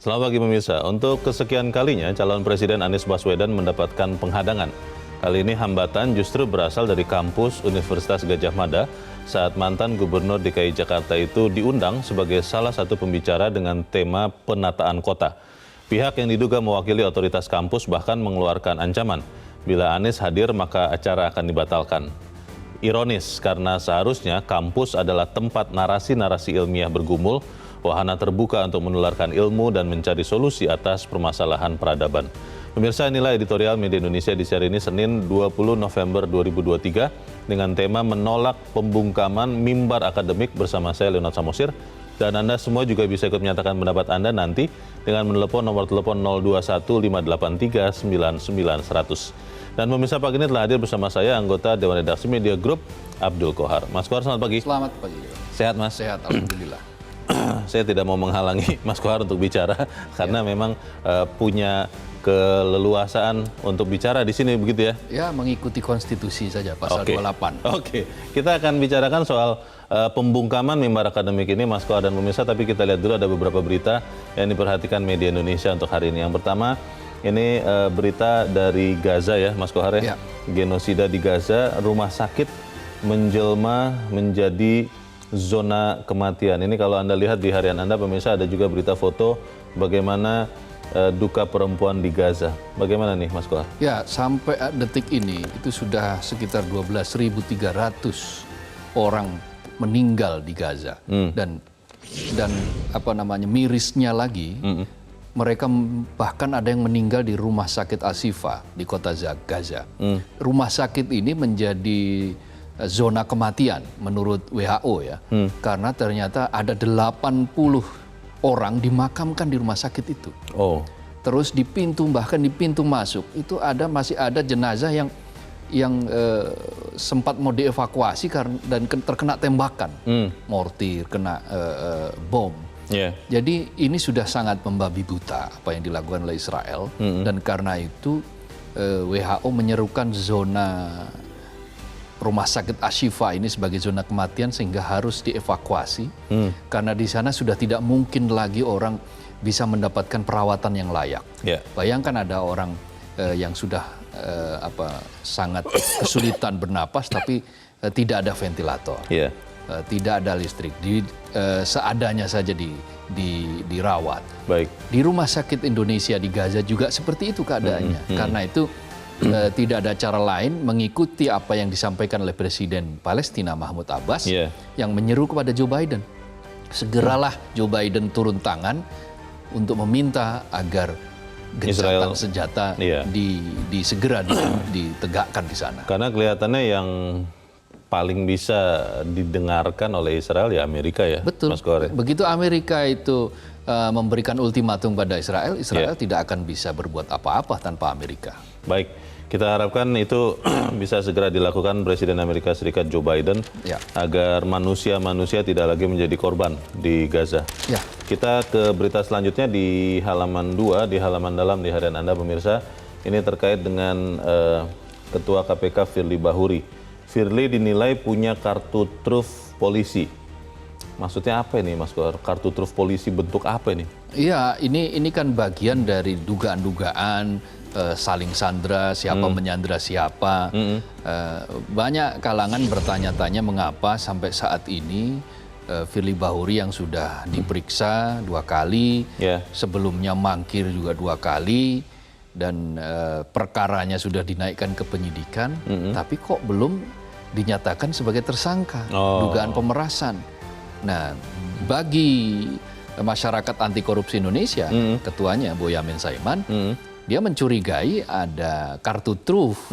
Selamat pagi pemirsa. Untuk kesekian kalinya calon Presiden Anies Baswedan mendapatkan penghadangan. Kali ini hambatan justru berasal dari kampus Universitas Gadjah Mada saat mantan Gubernur DKI Jakarta itu diundang sebagai salah satu pembicara dengan tema penataan kota. Pihak yang diduga mewakili otoritas kampus bahkan mengeluarkan ancaman. Bila Anies hadir maka acara akan dibatalkan. Ironis karena seharusnya kampus adalah tempat narasi-narasi ilmiah bergumul, wahana terbuka untuk menularkan ilmu dan mencari solusi atas permasalahan peradaban. Pemirsa, inilah editorial Media Indonesia di siar ini Senin 20 November 2023 dengan tema menolak pembungkaman mimbar akademik bersama saya Leonard Samosir. Dan Anda semua juga bisa ikut menyatakan pendapat Anda nanti dengan menelepon nomor telepon 021-583-99-100. Dan pemirsa, pagi ini telah hadir bersama saya anggota Dewan Redaksi Media Group, Abdul Kohar. Mas Kohar, selamat pagi. Selamat pagi. Sehat, Mas? Sehat, alhamdulillah. Saya tidak mau menghalangi Mas Kohar untuk bicara karena memang punya keleluasaan untuk bicara di sini, begitu ya? Ya, mengikuti konstitusi saja, pasal 28. Oke, kita akan bicarakan soal pembungkaman mimbar akademik ini, Mas Kohar dan pemirsa, tapi kita lihat dulu ada beberapa berita yang diperhatikan Media Indonesia untuk hari ini. Yang pertama, ini berita dari Gaza ya, Mas Kohar ya. Genosida di Gaza, rumah sakit menjelma menjadi zona kematian. Ini kalau Anda lihat di harian Anda, pemirsa, ada juga berita foto bagaimana duka perempuan di Gaza. Bagaimana nih, Mas Kohar? Ya, sampai detik ini itu sudah sekitar 12.300 orang meninggal di Gaza. Dan apa namanya, mirisnya lagi, mereka bahkan ada yang meninggal di rumah sakit Al-Shifa di kota Gaza. Rumah sakit ini menjadi zona kematian menurut WHO ya. Karena ternyata ada 80 orang dimakamkan di rumah sakit itu. Terus di pintu, bahkan di pintu masuk itu masih ada jenazah yang sempat mau dievakuasi dan terkena tembakan, mortir, kena bom. Jadi ini sudah sangat membabi buta apa yang dilakukan oleh Israel, dan karena itu WHO menyerukan zona rumah sakit Al-Shifa ini sebagai zona kematian sehingga harus dievakuasi karena di sana sudah tidak mungkin lagi orang bisa mendapatkan perawatan yang layak. Bayangkan ada orang yang sudah sangat kesulitan bernapas tapi tidak ada ventilator. Tidak ada listrik, seadanya saja dirawat. Di Rumah Sakit Indonesia di Gaza juga seperti itu keadaannya. Karena itu tidak ada cara lain mengikuti apa yang disampaikan oleh Presiden Palestina Mahmud Abbas yang menyeru kepada Joe Biden. Segeralah Joe Biden turun tangan untuk meminta agar gencatan senjata segera ditegakkan di sana. Karena kelihatannya yang paling bisa didengarkan oleh Israel ya Amerika ya. Betul. Mas Kohar. Begitu Amerika itu memberikan ultimatum pada Israel tidak akan bisa berbuat apa-apa tanpa Amerika. Baik, kita harapkan itu bisa segera dilakukan Presiden Amerika Serikat Joe Biden agar manusia-manusia tidak lagi menjadi korban di Gaza. Kita ke berita selanjutnya di halaman 2, di halaman dalam di harian Anda pemirsa. Ini terkait dengan Ketua KPK Firly Bahuri. Firly dinilai punya kartu truf polisi. Maksudnya apa ini, Mas Kohar? Kartu truf polisi bentuk apa ini? Iya, ini kan bagian dari dugaan-dugaan saling sandra, siapa menyandra siapa. Banyak kalangan bertanya-tanya mengapa sampai saat ini Firly Bahuri yang sudah diperiksa 2 kali, sebelumnya mangkir juga 2 kali, dan perkaranya sudah dinaikkan ke penyidikan, tapi kok belum dinyatakan sebagai tersangka dugaan pemerasan. Nah, bagi masyarakat anti korupsi Indonesia, ketuanya Boyamin Saiman, dia mencurigai ada kartu truf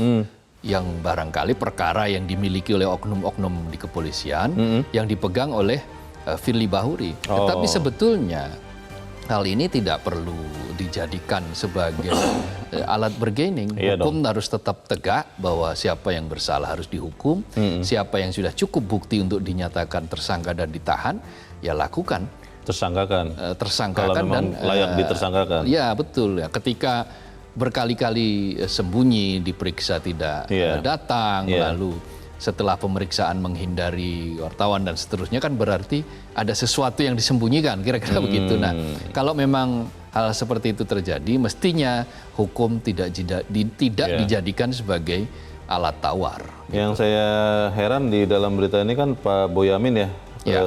yang barangkali perkara yang dimiliki oleh oknum-oknum di kepolisian yang dipegang oleh Firly Bahuri. Tetapi sebetulnya hal ini tidak perlu dijadikan sebagai alat bargaining. Hukum harus tetap tegak bahwa siapa yang bersalah harus dihukum, siapa yang sudah cukup bukti untuk dinyatakan tersangka dan ditahan, ya lakukan. Tersangkakan Tersangkakan kalau memang dan layak ditersangkakan. Ya betul ya. Ketika berkali-kali sembunyi, diperiksa tidak datang, lalu setelah pemeriksaan menghindari wartawan dan seterusnya kan berarti ada sesuatu yang disembunyikan, kira-kira begitu. Nah, kalau memang hal seperti itu terjadi, mestinya hukum tidak dijadikan sebagai alat tawar. Yang saya heran di dalam berita ini kan Pak Boyamin ya,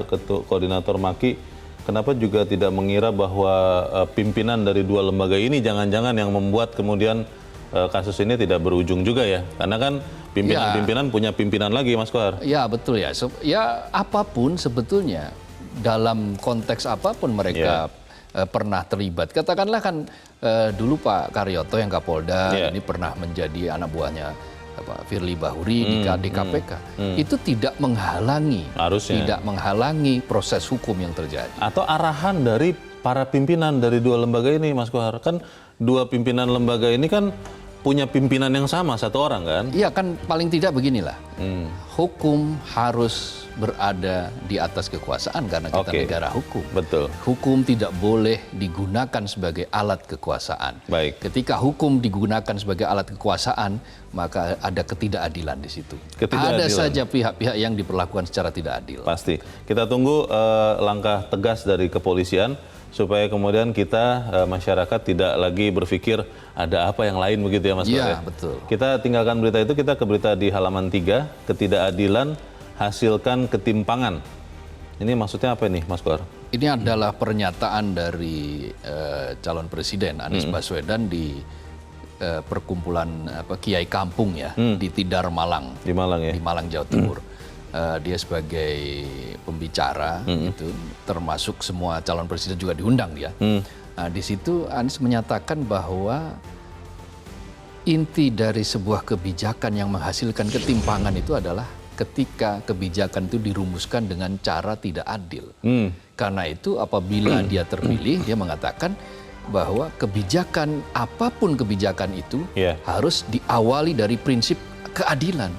Ketua Koordinator MAKI, kenapa juga tidak mengira bahwa pimpinan dari dua lembaga ini jangan-jangan yang membuat kemudian kasus ini tidak berujung juga ya? Karena kan pimpinan-pimpinan punya pimpinan lagi, Mas Kohar. Ya betul ya. Ya apapun sebetulnya dalam konteks apapun mereka pernah terlibat. Katakanlah kan dulu Pak Karyoto yang Kapolda ini pernah menjadi anak buahnya Firly Bahuri di KPK. Itu tidak menghalangi, tidak menghalangi proses hukum yang terjadi. Atau arahan dari para pimpinan dari dua lembaga ini, Mas Kohar. Kan dua pimpinan lembaga ini kan punya pimpinan yang sama, satu orang kan? Iya kan, paling tidak beginilah. Hukum harus berada di atas kekuasaan karena kita negara hukum. Betul. Hukum tidak boleh digunakan sebagai alat kekuasaan. Baik. Ketika hukum digunakan sebagai alat kekuasaan, maka ada ketidakadilan di situ. Ada saja pihak-pihak yang diperlakukan secara tidak adil. Pasti. Kita tunggu langkah tegas dari kepolisian supaya kemudian kita masyarakat tidak lagi berpikir ada apa yang lain begitu ya Mas Kohar. Iya, betul. Kita tinggalkan berita itu, kita ke berita di halaman 3, ketidakadilan hasilkan ketimpangan. Ini maksudnya apa nih Mas Kohar? Ini adalah pernyataan dari calon presiden Anies Baswedan di perkumpulan Kiai Kampung ya di Tidar Malang. Di Malang ya? Di Malang, Jawa Timur. Dia sebagai pembicara itu termasuk semua calon presiden juga diundang dia. Nah, di situ Anies menyatakan bahwa inti dari sebuah kebijakan yang menghasilkan ketimpangan itu adalah ketika kebijakan itu dirumuskan dengan cara tidak adil. Karena itu apabila dia terpilih, dia mengatakan bahwa kebijakan apapun kebijakan itu harus diawali dari prinsip keadilan.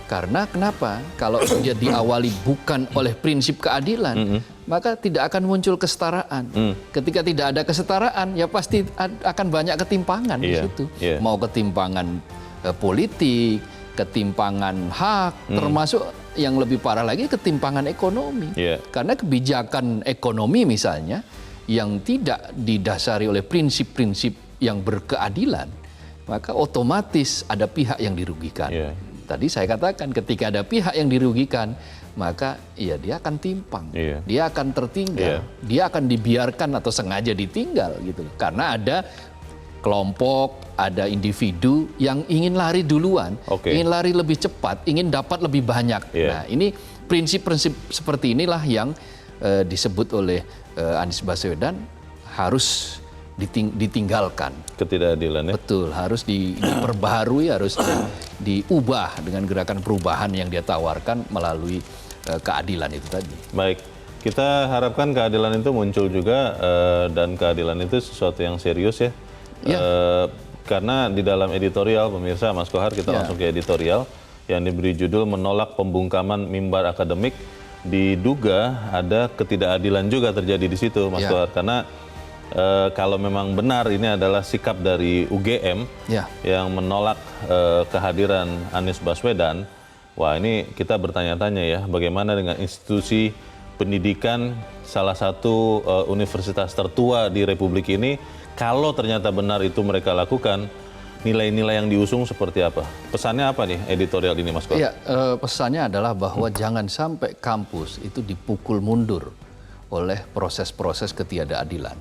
Karena kenapa? Kalau dia diawali bukan oleh prinsip keadilan, maka tidak akan muncul kesetaraan. Ketika tidak ada kesetaraan, ya pasti akan banyak ketimpangan di situ. Mau ketimpangan politik, ketimpangan hak, termasuk yang lebih parah lagi ketimpangan ekonomi. Karena kebijakan ekonomi misalnya yang tidak didasari oleh prinsip-prinsip yang berkeadilan, maka otomatis ada pihak yang dirugikan. Tadi saya katakan ketika ada pihak yang dirugikan, maka ya dia akan timpang, dia akan tertinggal, dia akan dibiarkan atau sengaja ditinggal gitu. Karena ada kelompok, ada individu yang ingin lari duluan, ingin lari lebih cepat, ingin dapat lebih banyak. Nah, ini prinsip-prinsip seperti inilah yang disebut oleh Anies Baswedan harus ditinggalkan. Ketidakadilan ya? Betul, harus diperbaharui, harus diubah dengan gerakan perubahan yang dia tawarkan melalui keadilan itu tadi. Baik, kita harapkan keadilan itu muncul juga dan keadilan itu sesuatu yang serius ya. Karena di dalam editorial, pemirsa Mas Kohar, kita langsung ke editorial yang diberi judul menolak pembungkaman mimbar akademik. Diduga ada ketidakadilan juga terjadi di situ Mas Kohar, karena kalau memang benar ini adalah sikap dari UGM yang menolak kehadiran Anies Baswedan, wah ini kita bertanya-tanya ya, bagaimana dengan institusi pendidikan salah satu universitas tertua di Republik ini, kalau ternyata benar itu mereka lakukan, nilai-nilai yang diusung seperti apa? Pesannya apa nih editorial ini Mas Kohar? Iya, pesannya adalah bahwa jangan sampai kampus itu dipukul mundur oleh proses-proses ketidakadilan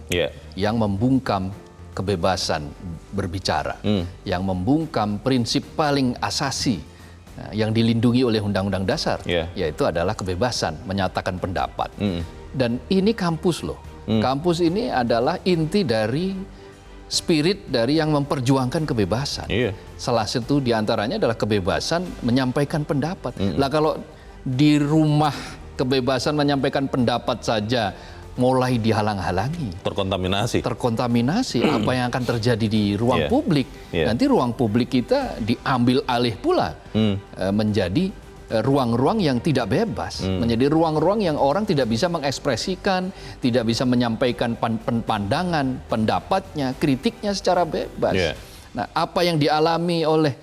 yang membungkam kebebasan berbicara, yang membungkam prinsip paling asasi yang dilindungi oleh Undang-Undang Dasar, yaitu adalah kebebasan menyatakan pendapat. Dan ini kampus loh. Kampus ini adalah inti dari spirit dari yang memperjuangkan kebebasan. Salah satu diantaranya adalah kebebasan menyampaikan pendapat. Lah kalau di rumah kebebasan menyampaikan pendapat saja mulai dihalang-halangi, terkontaminasi apa yang akan terjadi di ruang publik. Nanti ruang publik kita diambil alih pula menjadi ruang-ruang yang tidak bebas, menjadi ruang-ruang yang orang tidak bisa mengekspresikan, tidak bisa menyampaikan pandangan, pendapatnya, kritiknya secara bebas. Nah, apa yang dialami oleh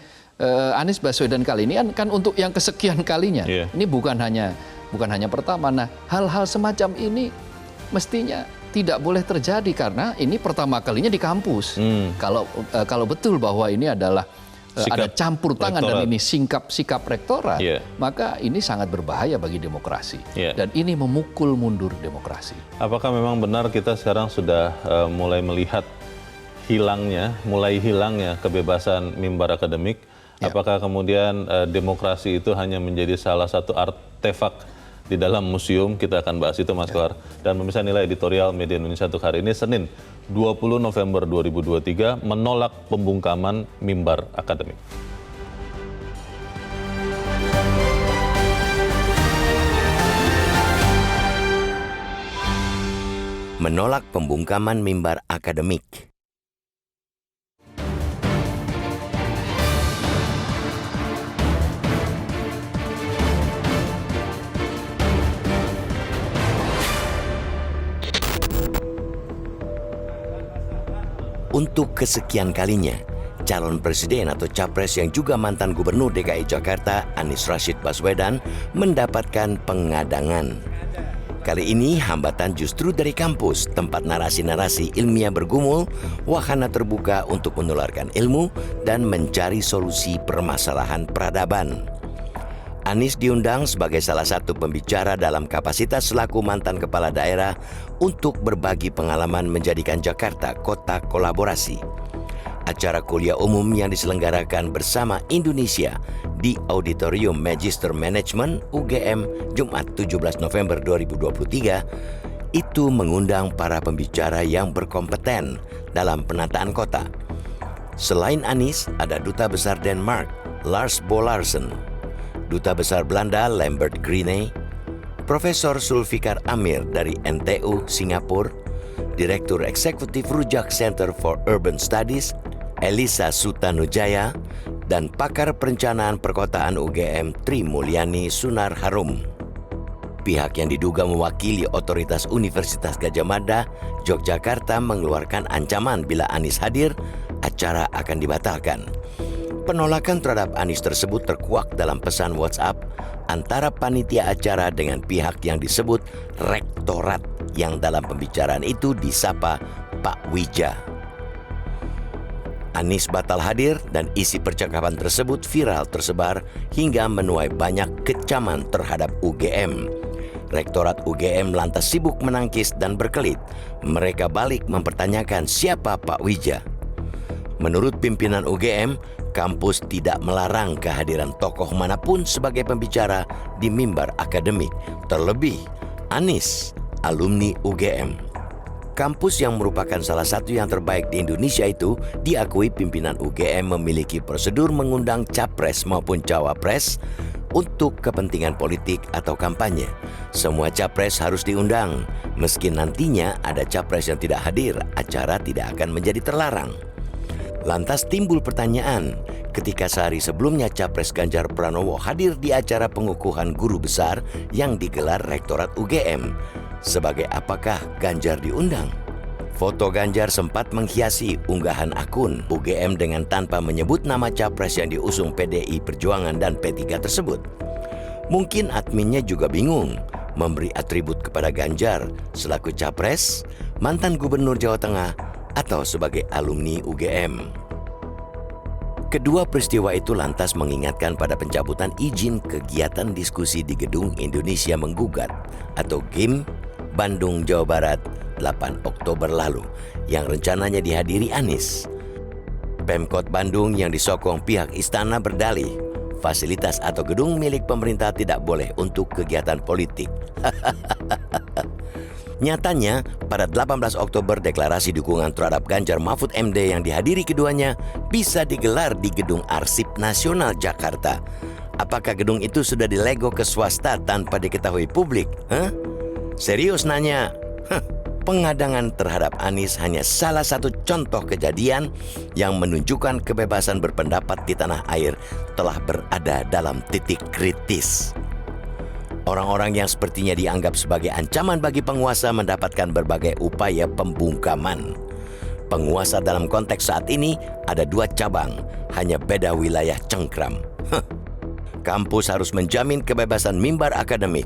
Anies Baswedan kali ini kan untuk yang kesekian kalinya. Iya. Ini bukan hanya pertama. Nah, hal-hal semacam ini mestinya tidak boleh terjadi karena ini pertama kalinya di kampus. Kalau betul bahwa ini adalah ada campur tangan rektorat. dan ini sikap rektorat, Iya. maka ini sangat berbahaya bagi demokrasi. Iya. Dan ini memukul mundur demokrasi. Apakah memang benar kita sekarang sudah mulai melihat mulai hilangnya kebebasan mimbar akademik? Ya. Apakah kemudian demokrasi itu hanya menjadi salah satu artefak di dalam museum? Kita akan bahas itu, Mas Kohar. Dan pemirsa, nilai editorial Media Indonesia untuk hari ini, Senin 20 November 2023, menolak pembungkaman mimbar akademik. Menolak pembungkaman mimbar akademik. Untuk kesekian kalinya, calon presiden atau capres yang juga mantan gubernur DKI Jakarta, Anies Rashid Baswedan, mendapatkan pengadangan. Kali ini hambatan justru dari kampus, tempat narasi-narasi ilmiah bergumul, wahana terbuka untuk menularkan ilmu dan mencari solusi permasalahan peradaban. Anies diundang sebagai salah satu pembicara dalam kapasitas selaku mantan kepala daerah untuk berbagi pengalaman menjadikan Jakarta kota kolaborasi. Acara kuliah umum yang diselenggarakan bersama Indonesia di Auditorium Magister Management UGM Jumat 17 November 2023 itu mengundang para pembicara yang berkompeten dalam penataan kota. Selain Anies, ada Duta Besar Denmark, Lars Bo Larsen, Duta Besar Belanda Lambert Grine, Profesor Zulfikar Amir dari NTU Singapura, Direktur Eksekutif Rujak Center for Urban Studies Elisa Sutanujaya, dan pakar perencanaan perkotaan UGM Tri Mulyani Sunar Harum. Pihak yang diduga mewakili otoritas Universitas Gadjah Mada, Yogyakarta mengeluarkan ancaman bila Anies hadir, acara akan dibatalkan. Penolakan terhadap Anies tersebut terkuak dalam pesan WhatsApp antara panitia acara dengan pihak yang disebut rektorat yang dalam pembicaraan itu disapa Pak Wija. Anies batal hadir dan isi percakapan tersebut viral tersebar hingga menuai banyak kecaman terhadap UGM. Rektorat UGM lantas sibuk menangkis dan berkelit. Mereka balik mempertanyakan siapa Pak Wija. Menurut pimpinan UGM, kampus tidak melarang kehadiran tokoh manapun sebagai pembicara di mimbar akademik, terlebih Anies, alumni UGM. Kampus yang merupakan salah satu yang terbaik di Indonesia itu diakui pimpinan UGM memiliki prosedur mengundang capres maupun cawapres untuk kepentingan politik atau kampanye. Semua capres harus diundang, meski nantinya ada capres yang tidak hadir, acara tidak akan menjadi terlarang. Lantas timbul pertanyaan, ketika sehari sebelumnya Capres Ganjar Pranowo hadir di acara pengukuhan guru besar yang digelar Rektorat UGM, sebagai apakah Ganjar diundang? Foto Ganjar sempat menghiasi unggahan akun UGM dengan tanpa menyebut nama Capres yang diusung PDI Perjuangan dan P3 tersebut. Mungkin adminnya juga bingung memberi atribut kepada Ganjar selaku Capres, mantan Gubernur Jawa Tengah, atau sebagai alumni UGM. Kedua peristiwa itu lantas mengingatkan pada pencabutan izin kegiatan diskusi di Gedung Indonesia Menggugat atau GIM Bandung, Jawa Barat 8 Oktober lalu yang rencananya dihadiri Anies. Pemkot Bandung yang disokong pihak istana berdalih fasilitas atau gedung milik pemerintah tidak boleh untuk kegiatan politik. Nyatanya, pada 18 Oktober deklarasi dukungan terhadap Ganjar Mahfud MD yang dihadiri keduanya bisa digelar di Gedung Arsip Nasional Jakarta. Apakah gedung itu sudah dilego ke swasta tanpa diketahui publik? Serius nanya? Pengadangan terhadap Anies hanya salah satu contoh kejadian yang menunjukkan kebebasan berpendapat di tanah air telah berada dalam titik kritis. Orang-orang yang sepertinya dianggap sebagai ancaman bagi penguasa mendapatkan berbagai upaya pembungkaman. Penguasa dalam konteks saat ini ada 2 cabang, hanya beda wilayah cengkram. Kampus harus menjamin kebebasan mimbar akademik.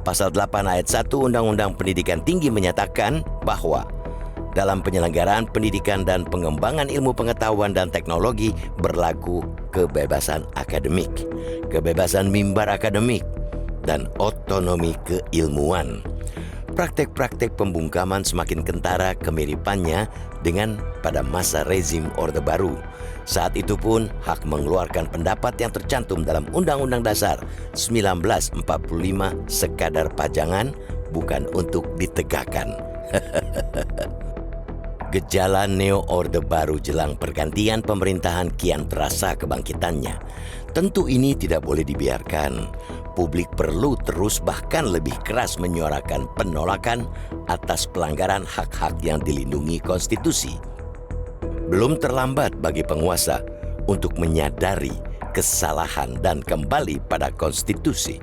Pasal 8 ayat 1 Undang-Undang Pendidikan Tinggi menyatakan bahwa dalam penyelenggaraan pendidikan dan pengembangan ilmu pengetahuan dan teknologi berlaku kebebasan akademik, kebebasan mimbar akademik, dan otonomi keilmuan. Praktek-praktek pembungkaman semakin kentara kemiripannya dengan pada masa rezim Orde Baru. Saat itu pun hak mengeluarkan pendapat yang tercantum dalam Undang-Undang Dasar 1945 sekadar pajangan, bukan untuk ditegakkan. Gejala neo Orde Baru jelang pergantian pemerintahan kian terasa kebangkitannya. Tentu ini tidak boleh dibiarkan. Publik perlu terus bahkan lebih keras menyuarakan penolakan atas pelanggaran hak-hak yang dilindungi konstitusi. Belum terlambat bagi penguasa untuk menyadari kesalahan dan kembali pada konstitusi.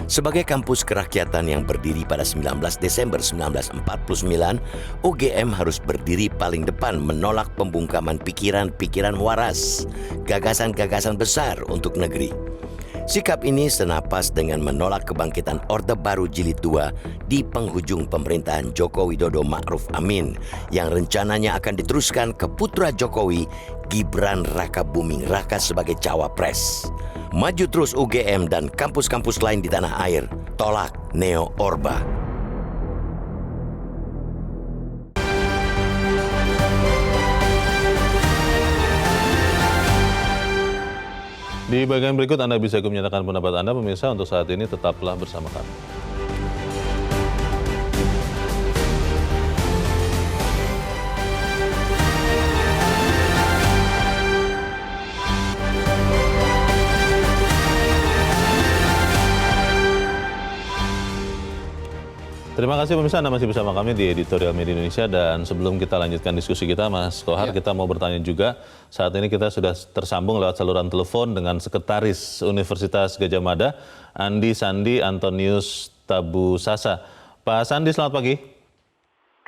Sebagai kampus kerakyatan yang berdiri pada 19 Desember 1949, UGM harus berdiri paling depan menolak pembungkaman pikiran-pikiran waras, gagasan-gagasan besar untuk negeri. Sikap ini senapas dengan menolak kebangkitan Orde Baru Jilid 2 di penghujung pemerintahan Joko Widodo Ma'ruf Amin yang rencananya akan diteruskan ke putra Jokowi, Gibran Rakabuming Raka sebagai cawapres. Maju terus UGM dan kampus-kampus lain di tanah air, tolak Neo Orba. Di bagian berikut Anda bisa menyatakan pendapat Anda, pemirsa. Untuk saat ini tetaplah bersama kami. Terima kasih pemirsa, Anda masih bersama kami di Editorial Media Indonesia. Dan sebelum kita lanjutkan diskusi kita, Mas Kohar, kita mau bertanya juga. Saat ini kita sudah tersambung lewat saluran telepon dengan Sekretaris Universitas Gadjah Mada, Andi Sandi Antonius Tabusasa. Pak Sandi, selamat pagi.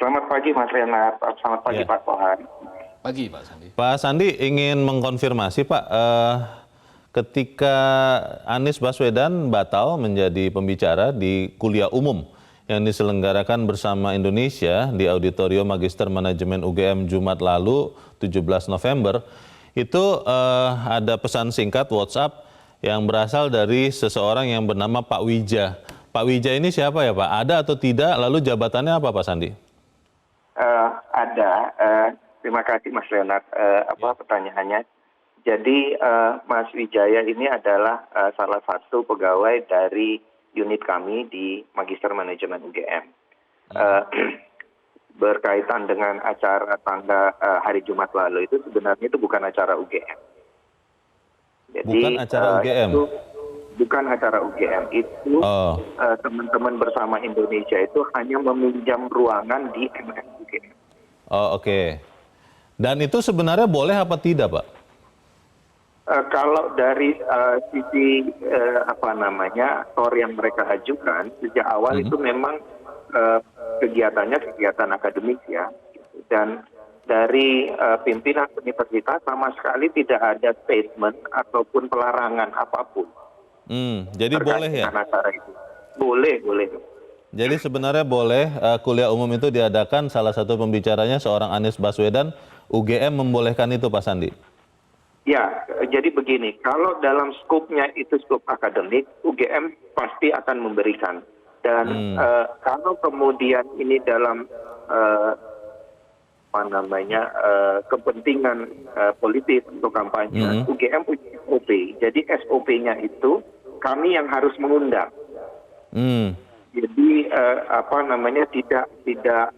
Selamat pagi Mas Renat, selamat pagi Pak Kohar. Pagi Pak Sandi. Pak Sandi ingin mengkonfirmasi Pak, ketika Anies Baswedan batal menjadi pembicara di kuliah umum yang diselenggarakan bersama Indonesia di Auditorium Magister Manajemen UGM Jumat lalu 17 November, itu ada pesan singkat WhatsApp yang berasal dari seseorang yang bernama Pak Wija. Pak Wija ini siapa ya Pak? Ada atau tidak? Lalu jabatannya apa Pak Sandi? Ada. Terima kasih Mas Leonard. Pertanyaannya? Jadi Mas Wijaya ini adalah salah satu pegawai dari unit kami di Magister Manajemen UGM. Berkaitan dengan acara tanggal hari Jumat lalu itu sebenarnya itu bukan acara UGM. Jadi, bukan acara UGM? Itu bukan acara UGM. Itu teman-teman bersama Indonesia itu hanya meminjam ruangan di MS UGM. Oh, oke. Dan itu sebenarnya boleh apa tidak Pak? Kalau dari sisi story yang mereka ajukan sejak awal itu memang kegiatannya kegiatan akademis ya, dan dari pimpinan universitas sama sekali tidak ada statement ataupun pelarangan apapun. Jadi boleh ya? Acara itu. Boleh. Jadi sebenarnya boleh kuliah umum itu diadakan, salah satu pembicaranya seorang Anies Baswedan, UGM membolehkan itu Pak Sandi? Ya, jadi begini, kalau dalam skopnya itu skop akademik, UGM pasti akan memberikan. Dan kalau kemudian ini dalam kepentingan politik untuk kampanye, UGM punya SOP. Jadi SOP-nya itu kami yang harus mengundang. Jadi tidak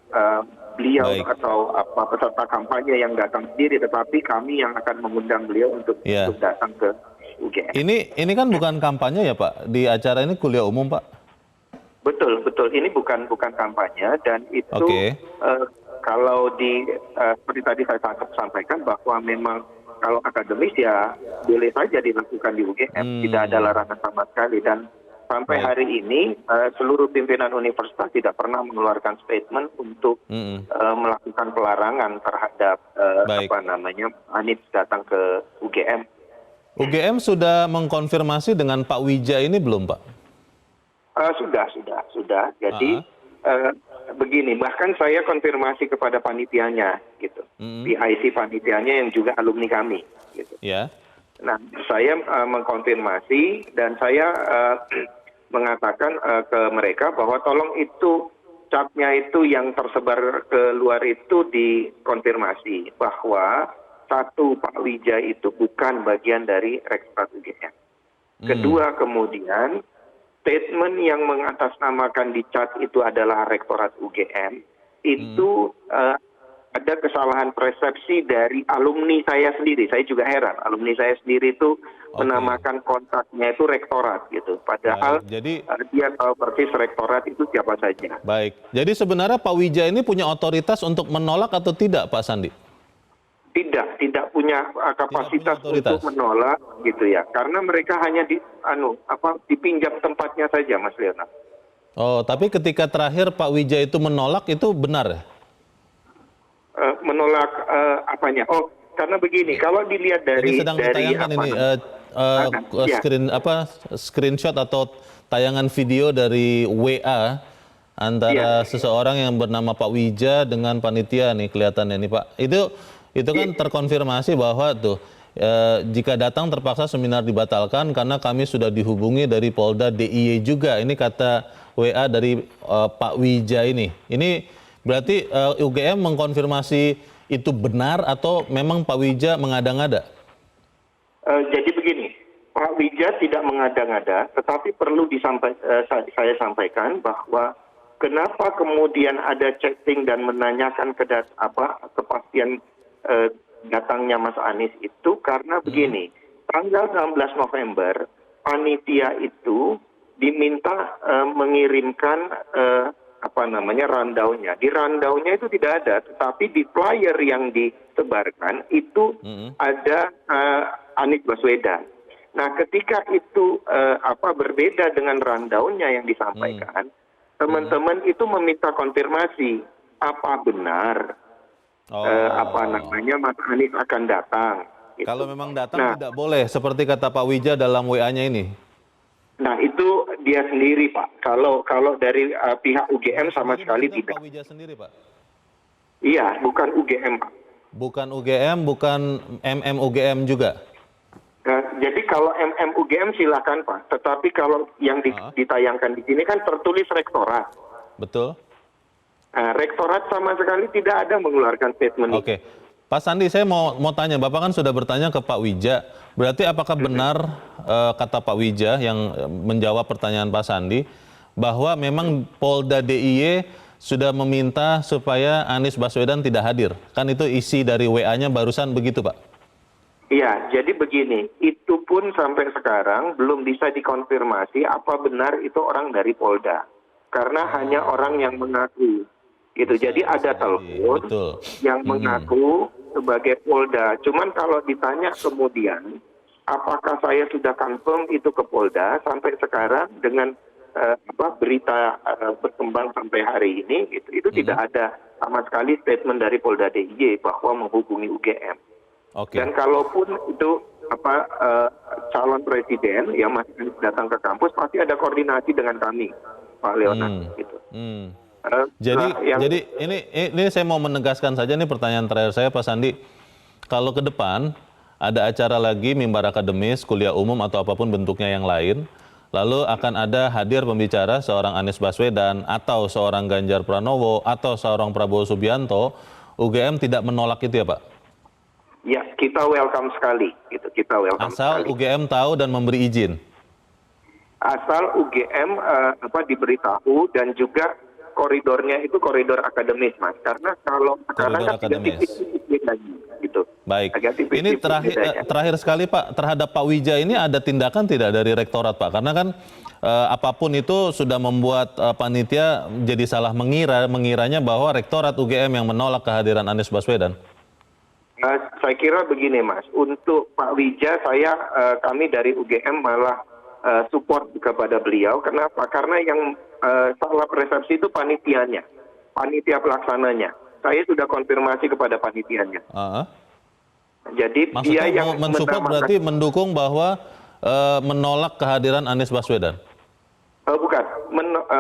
beliau atau peserta kampanye yang datang sendiri, tetapi kami yang akan mengundang beliau untuk datang ke UGM. Ini kan bukan kampanye ya Pak? Di acara ini kuliah umum Pak? Betul. Ini bukan kampanye, dan itu kalau seperti tadi saya sampaikan bahwa memang kalau akademis ya boleh saja dilakukan di UGM, tidak ada larangan sama sekali. Dan Sampai hari ini seluruh pimpinan universitas tidak pernah mengeluarkan statement untuk melakukan pelarangan terhadap Anies datang ke UGM. UGM sudah mengkonfirmasi dengan Pak Wija ini belum, Pak? Sudah. Jadi begini, bahkan saya konfirmasi kepada panitianya, gitu, PIC panitianya yang juga alumni kami, gitu. Ya. Nah, saya mengkonfirmasi dan saya mengatakan ke mereka bahwa tolong itu capnya itu yang tersebar ke luar itu dikonfirmasi bahwa satu, Pak Wija itu bukan bagian dari Rektorat UGM. Kedua, kemudian statement yang mengatasnamakan di chat itu adalah Rektorat UGM itu ada kesalahan persepsi dari alumni saya sendiri. Saya juga heran, alumni saya sendiri itu menamakan kontaknya itu rektorat gitu. Padahal dia tahu persis rektorat itu siapa saja. Baik, jadi sebenarnya Pak Wija ini punya otoritas untuk menolak atau tidak, Pak Sandi? Tidak punya kapasitas untuk menolak gitu ya. Karena mereka hanya dipinjam tempatnya saja, Mas Leonard. Oh, tapi ketika terakhir Pak Wija itu menolak itu benar ya? Menolak apanya? Oh, karena begini, kalau dilihat dari screenshot atau tayangan video dari WA antara seseorang yang bernama Pak Wija dengan panitia nih kelihatannya nih Pak. Itu kan terkonfirmasi bahwa jika datang terpaksa seminar dibatalkan karena kami sudah dihubungi dari Polda DIY juga. Ini kata WA dari Pak Wija ini. Ini berarti UGM mengkonfirmasi itu benar atau memang Pak Wija mengada-ngada? Jadi begini, Pak Wija tidak mengada-ngada, tetapi perlu saya sampaikan bahwa kenapa kemudian ada chatting dan menanyakan kepastian datangnya Mas Anies itu karena begini, tanggal 16 November panitia itu diminta mengirimkan rundown-nya. Di rundown-nya itu tidak ada, tetapi di flyer yang disebarkan itu ada Anies Baswedan. Nah, ketika itu berbeda dengan rundown-nya yang disampaikan, teman-teman itu meminta konfirmasi apa benar Mas Anies akan datang. Gitu. Kalau memang datang tidak boleh, seperti kata Pak Wija dalam WA-nya ini. Nah, itu dia sendiri, Pak. Kalau dari pihak UGM sama sekali tidak. Pak Wija sendiri, Pak? Iya, bukan UGM, Pak. Bukan UGM, bukan MMUGM juga? Jadi kalau MMUGM silakan, Pak. Tetapi kalau yang ditayangkan di sini kan tertulis rektorat. Betul. Rektorat sama sekali tidak ada mengeluarkan statement itu. Oke. Pak Sandi, saya mau tanya, Bapak kan sudah bertanya ke Pak Wija, berarti apakah benar kata Pak Wija yang menjawab pertanyaan Pak Sandi, bahwa memang Polda DIY sudah meminta supaya Anies Baswedan tidak hadir? Kan itu isi dari WA-nya barusan begitu, Pak? Iya, jadi begini, itu pun sampai sekarang belum bisa dikonfirmasi apa benar itu orang dari Polda. Karena hanya orang yang mengaku. Gitu. Jadi ada telepon yang mengaku sebagai Polda. Cuman kalau ditanya kemudian, apakah saya sudah confirm itu ke Polda, sampai sekarang dengan berita berkembang sampai hari ini, itu tidak ada sama sekali statement dari Polda DIY bahwa menghubungi UGM. Dan kalaupun itu calon presiden yang masih datang ke kampus, pasti ada koordinasi dengan kami, Pak Leonard. Gitu. Jadi ini saya mau menegaskan saja, ini pertanyaan terakhir saya, Pak Sandi. Kalau ke depan ada acara lagi mimbar akademis, kuliah umum atau apapun bentuknya yang lain, lalu akan ada hadir pembicara seorang Anies Baswedan atau seorang Ganjar Pranowo atau seorang Prabowo Subianto, UGM tidak menolak itu ya, Pak? Ya, kita welcome sekali. Gitu. Kita welcome asal sekali. UGM tahu dan memberi izin. Asal UGM diberitahu dan juga koridornya itu koridor akademis, Mas. Karena kalau sekarang kan tipis-tipis lagi, gitu. Baik. Ini terakhir sekali, Pak, terhadap Pak Wija ini ada tindakan tidak dari rektorat, Pak? Karena kan apapun itu sudah membuat panitia jadi salah mengiranya bahwa rektorat UGM yang menolak kehadiran Anies Baswedan. Saya kira begini, Mas. Untuk Pak Wija, kami dari UGM malah support kepada beliau. Kenapa? Karena yang salah persepsi itu panitianya, panitia pelaksananya. Saya sudah konfirmasi kepada panitianya. Jadi dia Maksudnya yang mensupport berarti mendukung bahwa menolak kehadiran Anies Baswedan? Bukan,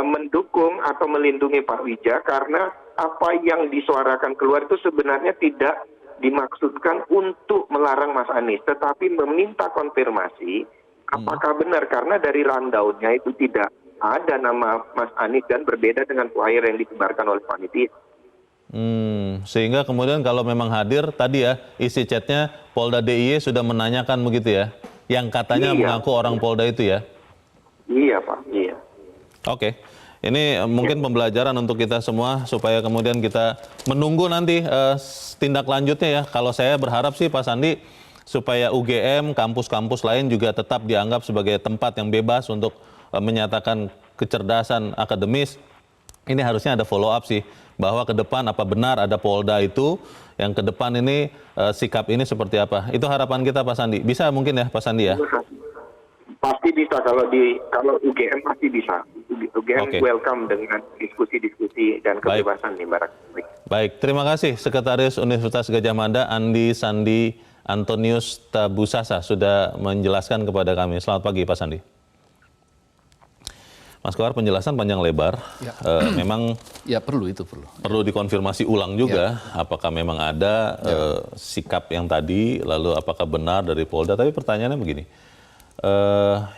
mendukung atau melindungi Pak Wija karena apa yang disuarakan keluar itu sebenarnya tidak dimaksudkan untuk melarang Mas Anies, tetapi meminta konfirmasi apakah benar, karena dari rundown-nya itu tidak ada nama Mas Anies dan berbeda dengan flyer yang disebarkan oleh panitia. Sehingga kemudian kalau memang hadir tadi ya, isi chatnya Polda DIY sudah menanyakan begitu ya, yang katanya mengaku orang Polda itu ya? Iya Pak, iya. Oke. Ini mungkin pembelajaran untuk kita semua supaya kemudian kita menunggu nanti tindak lanjutnya ya. Kalau saya berharap sih Pak Sandi supaya UGM, kampus-kampus lain juga tetap dianggap sebagai tempat yang bebas untuk menyatakan kecerdasan akademis. Ini harusnya ada follow up sih, bahwa ke depan apa benar ada Polda itu, yang ke depan ini sikap ini seperti apa. Itu harapan kita Pak Sandi. Bisa mungkin ya Pak Sandi ya? Pasti bisa, kalau UGM pasti bisa. UGM welcome dengan diskusi-diskusi dan kebebasan nih Barak. Baik, terima kasih Sekretaris Universitas Gadjah Mada Andi Sandi Antonius Tabusasa sudah menjelaskan kepada kami. Selamat pagi Pak Sandi. Mas Kohar, penjelasan panjang lebar. Ya. Memang Ya perlu dikonfirmasi ulang juga apakah memang ada sikap yang tadi, lalu apakah benar dari Polda. Tapi pertanyaannya begini,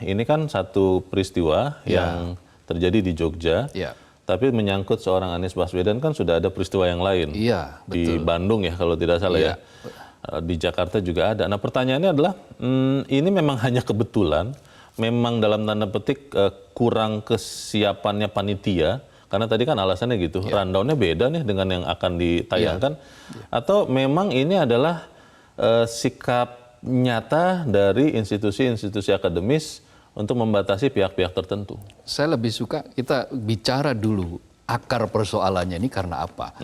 ini kan satu peristiwa yang terjadi di Jogja, tapi menyangkut seorang Anies Baswedan kan sudah ada peristiwa yang lain. Iya, di Bandung ya kalau tidak salah ya. Di Jakarta juga ada. Nah pertanyaannya adalah, ini memang hanya kebetulan, memang dalam tanda petik kurang kesiapannya panitia, karena tadi kan alasannya gitu, rundown-nya beda nih dengan yang akan ditayangkan, atau memang ini adalah sikap nyata dari institusi-institusi akademis untuk membatasi pihak-pihak tertentu? Saya lebih suka kita bicara dulu akar persoalannya ini karena apa.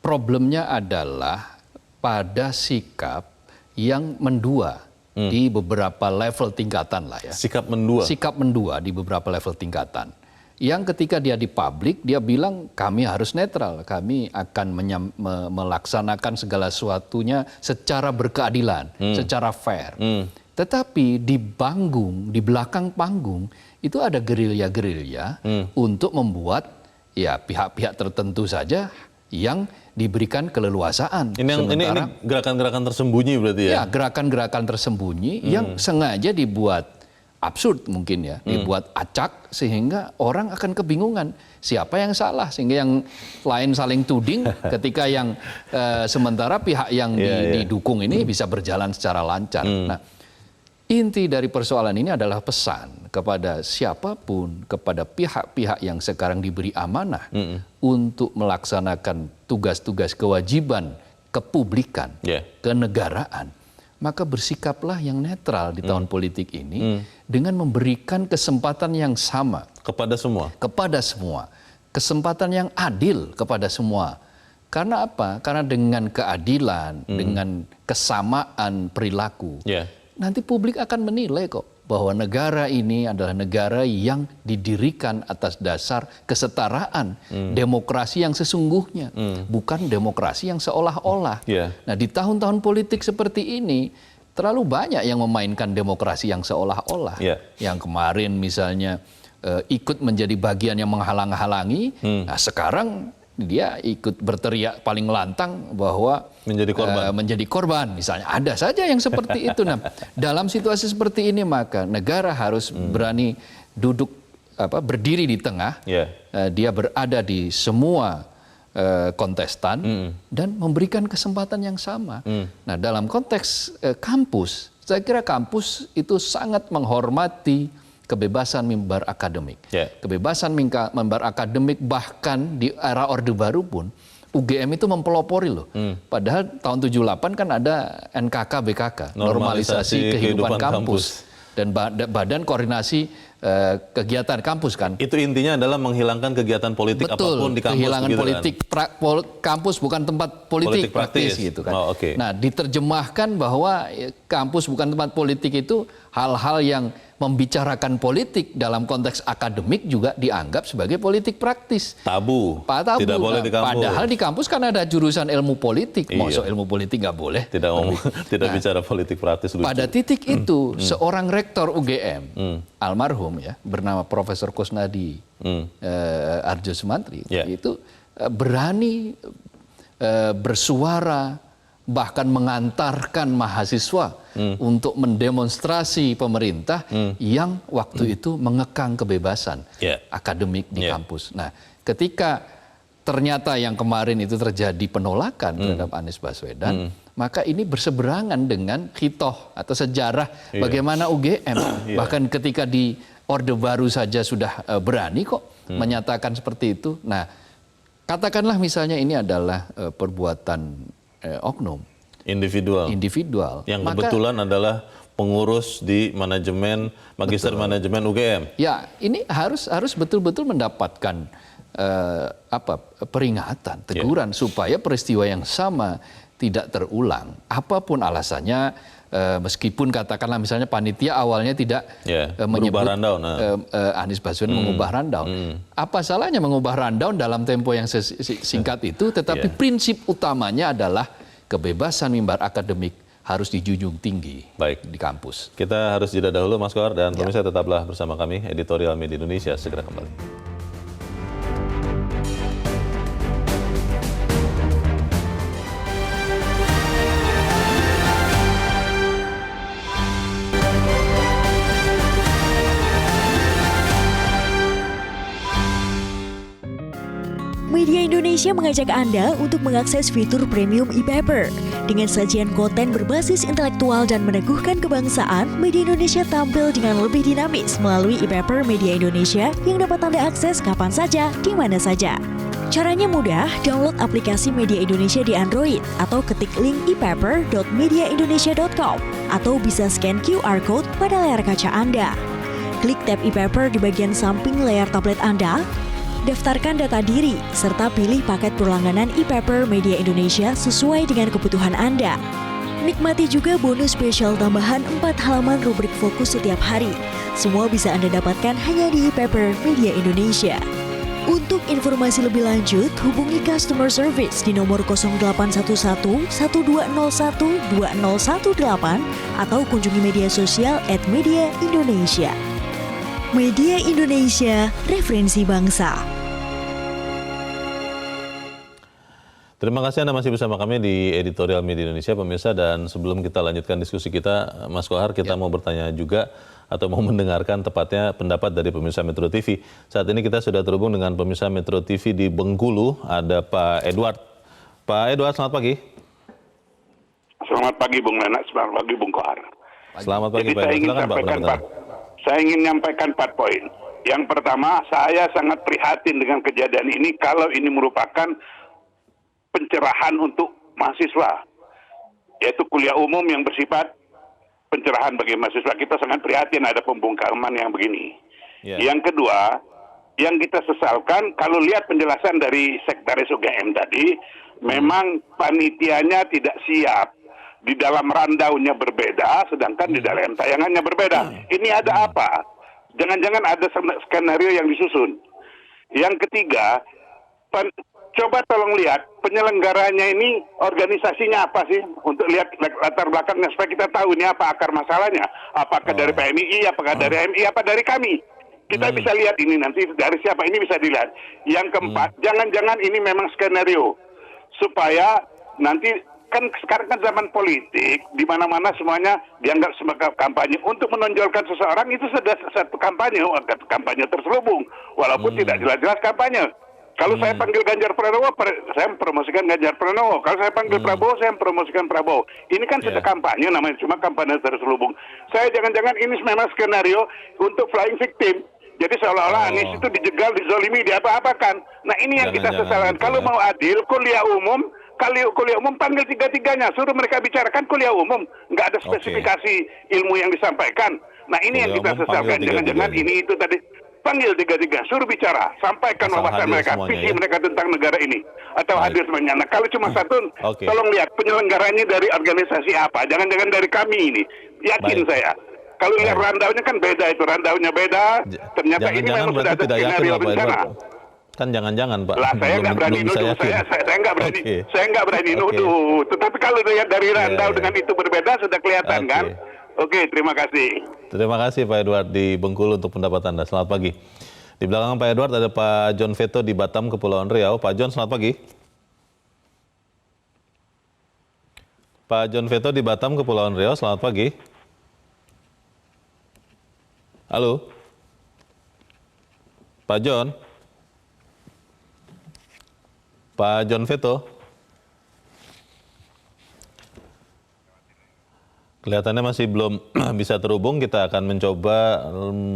Problemnya adalah pada sikap yang mendua di beberapa level tingkatan lah ya. Sikap mendua? Sikap mendua di beberapa level tingkatan. Yang ketika dia di publik, dia bilang kami harus netral, kami akan melaksanakan segala sesuatunya secara berkeadilan, secara fair. Tetapi di panggung, di belakang panggung, itu ada gerilya-gerilya untuk membuat ya pihak-pihak tertentu saja yang diberikan keleluasaan. Ini gerakan-gerakan tersembunyi berarti ya? Ya, gerakan-gerakan tersembunyi yang sengaja dibuat absurd mungkin ya, dibuat acak sehingga orang akan kebingungan siapa yang salah, sehingga yang lain saling tuding ketika yang sementara pihak yang didukung ini bisa berjalan secara lancar. Nah, inti dari persoalan ini adalah pesan kepada siapapun, kepada pihak-pihak yang sekarang diberi amanah untuk melaksanakan tugas-tugas kewajiban kepublikan, kenegaraan, maka bersikaplah yang netral di tahun politik ini dengan memberikan kesempatan yang sama kepada semua, kesempatan yang adil kepada semua. Karena apa? Karena dengan keadilan, dengan kesamaan perilaku, nanti publik akan menilai kok bahwa negara ini adalah negara yang didirikan atas dasar kesetaraan, demokrasi yang sesungguhnya, bukan demokrasi yang seolah-olah. Nah, di tahun-tahun politik seperti ini terlalu banyak yang memainkan demokrasi yang seolah-olah. Yang kemarin misalnya ikut menjadi bagian yang menghalang-halangi, nah sekarang dia ikut berteriak paling lantang bahwa menjadi korban misalnya. Ada saja yang seperti itu. Nah, dalam situasi seperti ini maka negara harus berani duduk berdiri di tengah. Dia berada di semua kontestan dan memberikan kesempatan yang sama. Nah, dalam konteks kampus, saya kira kampus itu sangat menghormati kebebasan mimbar akademik. Kebebasan mimbar akademik bahkan di era Orde Baru pun UGM itu mempelopori loh. Padahal tahun 78 kan ada NKK BKK, Normalisasi Kehidupan Kampus. Dan Badan Koordinasi Kegiatan Kampus kan. Itu intinya adalah menghilangkan kegiatan politik apapun di kampus. Kehilangan politik kampus bukan tempat politik praktis gitu kan. Nah, diterjemahkan bahwa kampus bukan tempat politik itu hal-hal yang membicarakan politik dalam konteks akademik juga dianggap sebagai politik praktis. Tabu. Tabu. Tidak boleh di kampus. Padahal di kampus kan ada jurusan ilmu politik. Masuk ilmu politik nggak boleh. Tidak bicara politik praktis. Lucu. Pada titik itu, seorang rektor UGM, almarhum ya, bernama Profesor Kusnadi Arjo Sumantri, itu berani bersuara, bahkan mengantarkan mahasiswa untuk mendemonstrasi pemerintah yang waktu itu mengekang kebebasan akademik di kampus. Nah, ketika ternyata yang kemarin itu terjadi penolakan terhadap Anies Baswedan, maka ini berseberangan dengan hitoh atau sejarah bagaimana UGM. Bahkan ketika di Orde Baru saja sudah berani kok menyatakan seperti itu. Nah, katakanlah misalnya ini adalah perbuatan oknum individual yang kebetulan adalah pengurus di manajemen magister manajemen UGM. Ya, ini harus betul-betul mendapatkan peringatan, teguran supaya peristiwa yang sama tidak terulang. Apapun alasannya, meskipun katakanlah misalnya panitia awalnya tidak menyebut Anies Baswedan mengubah rundown. Apa salahnya mengubah rundown dalam tempo yang singkat itu, tetapi prinsip utamanya adalah kebebasan mimbar akademik harus dijunjung tinggi di kampus. Kita harus jeda dahulu Mas Kohar, dan pemirsa tetaplah bersama kami, Editorial Media Indonesia segera kembali. Media Indonesia mengajak Anda untuk mengakses fitur premium e-paper. Dengan sajian konten berbasis intelektual dan meneguhkan kebangsaan, Media Indonesia tampil dengan lebih dinamis melalui e-paper Media Indonesia yang dapat Anda akses kapan saja, di mana saja. Caranya mudah, download aplikasi Media Indonesia di Android atau ketik link e-paper.mediaindonesia.com atau bisa scan QR code pada layar kaca Anda. Klik tab e-paper di bagian samping layar tablet Anda. Daftarkan data diri, serta pilih paket berlangganan e-paper Media Indonesia sesuai dengan kebutuhan Anda. Nikmati juga bonus spesial tambahan 4 halaman rubrik fokus setiap hari. Semua bisa Anda dapatkan hanya di e-paper Media Indonesia. Untuk informasi lebih lanjut, hubungi customer service di nomor 0811 1201 2018 atau kunjungi media sosial @mediaindonesia. Media Indonesia, referensi bangsa. Terima kasih Anda masih bersama kami di Editorial Media Indonesia, pemirsa. Dan sebelum kita lanjutkan diskusi kita, Mas Kohar, kita mau bertanya juga atau mau mendengarkan tepatnya pendapat dari pemirsa Metro TV. Saat ini kita sudah terhubung dengan pemirsa Metro TV di Bengkulu, ada Pak Edward. Pak Edward, selamat pagi. Selamat pagi Bung Lenak, selamat pagi Bung Kohar. Selamat pagi Pak Edward. Silakan Pak. Saya ingin menyampaikan 4 poin. Yang pertama, saya sangat prihatin dengan kejadian ini kalau ini merupakan pencerahan untuk mahasiswa, yaitu kuliah umum yang bersifat pencerahan bagi mahasiswa. Kita sangat prihatin ada pembungkaman yang begini. Yang kedua, yang kita sesalkan kalau lihat penjelasan dari Sekretaris UGM tadi, memang panitianya tidak siap. Di dalam rundown-nya berbeda, sedangkan di dalam tayangannya berbeda. Ini ada apa? Jangan-jangan ada skenario yang disusun. Yang ketiga, coba tolong lihat penyelenggaranya ini organisasinya apa sih? Untuk lihat latar belakangnya supaya kita tahu ini apa akar masalahnya. Apakah dari PMII, apakah dari MI, apa dari kami? Kita bisa lihat ini nanti dari siapa ini bisa dilihat. Yang keempat, jangan-jangan ini memang skenario supaya nanti kan sekarang kan zaman politik, di mana-mana semuanya dianggap sebagai kampanye. Untuk menonjolkan seseorang itu sudah satu kampanye terselubung, walaupun tidak jelas-jelas kampanye. Kalau saya panggil Ganjar Pranowo, saya mempromosikan Ganjar Pranowo. Kalau saya panggil Prabowo, saya mempromosikan Prabowo. Ini kan sudah kampanye, namanya cuma kampanye terselubung. Saya jangan-jangan ini memang skenario untuk flying victim. Jadi seolah-olah Anies itu dijegal, dizolimi, diapa-apakan. Nah ini yang kita sesalkan. Kalau mau adil, kuliah umum panggil tiga-tiganya, suruh mereka bicarakan kuliah umum, nggak ada spesifikasi ilmu yang disampaikan. Nah ini yang kita sesalkan, jangan-jangan ini itu tadi, panggil tiga-tiga, suruh bicara, sampaikan wawasan mereka, visi mereka tentang negara ini, atau hadir semuanya. Nah kalau cuma satu, tolong lihat penyelenggaranya dari organisasi apa, jangan-jangan dari kami ini, yakin saya. Kalau lihat rundown-nya kan beda itu, rundown-nya beda. Ternyata ini Jangan-jangan memang sudah berarti ada tidak yakin skenario lah Pak rencana. Edward. Kan jangan-jangan Pak. Lah saya nggak berani Belum bisa nuduh, yakin. saya nggak berani, Oke. saya nggak berani Oke. nuduh. Tetapi kalau lihat dari rundown Ya. dengan itu berbeda sudah kelihatan Oke. kan? Oke, terima kasih. Terima kasih Pak Edward di Bengkulu untuk pendapat Anda. Selamat pagi. Di belakang Pak Edward ada Pak John Veto di Batam, Kepulauan Riau. Pak John, selamat pagi. Pak John Veto di Batam, Kepulauan Riau, selamat pagi. Halo. Pak John. Pak John Veto. Kelihatannya masih belum bisa terhubung, kita akan mencoba